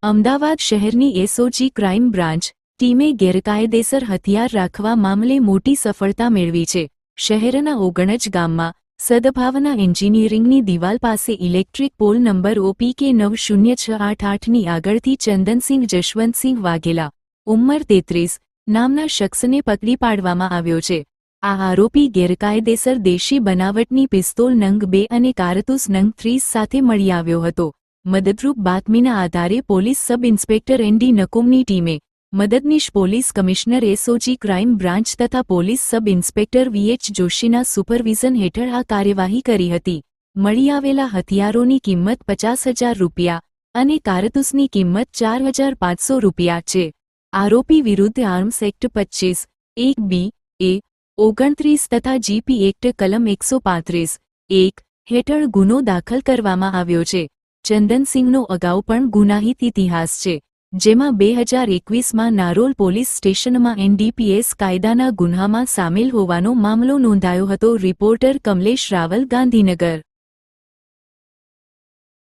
અમદાવાદ શહેરની SOG crime branch ટીમે ગેરકાયદેસર હથિયાર રાખવા મામલે મોટી સફળતા મેળવી છે। શહેરના ઓગણજ ગામમાં સદભાવના એન્જિનિયરિંગની દિવાલ પાસે ઇલેક્ટ્રિક પોલ નંબર OPK 90688ની આગળથી ચંદનસિંહ જશવંતસિંહ વાઘેલા ઉંમર 33 નામના શખ્સને પકડી પાડવામાં આવ્યો છે। આ આરોપી ગેરકાયદેસર દેશી બનાવટની પિસ્તોલ નંગ 2 અને કારતૂસ નંગ 30 સાથે મળી આવ્યો હતો। મદદરૂપ બાતમીના આધારે પોલીસ સબ ઇન્સ્પેક્ટર ND નકુમની ટીમે મદદનીશ police commissioner SOG crime branch તથા પોલીસ સબ ઇન્સ્પેક્ટર VH જોશીના સુપરવિઝન હેઠળ આ કાર્યવાહી કરી હતી। મળી આવેલા હથિયારોની કિંમત 50,000 રૂપિયા અને કારતૂસની કિંમત 4,500 રૂપિયા છે। આરોપી વિરુદ્ધ આર્મ્સ એક્ટ 25, 1B, A, 29 તથા GP એક્ટ કલમ 135(1) હેઠળ ગુનો દાખલ કરવામાં આવ્યો છે। ચંદનસિંહનો અગાઉ પણ ગુનાહિત ઇતિહાસ છે, જેમાં 2021માં નારોલ પોલીસ સ્ટેશનમાં NDPS કાયદાના ગુન્હામાં સામેલ હોવાનો મામલો નોંધાયો હતો। રિપોર્ટર કમલેશ રાવલ, ગાંધીનગર।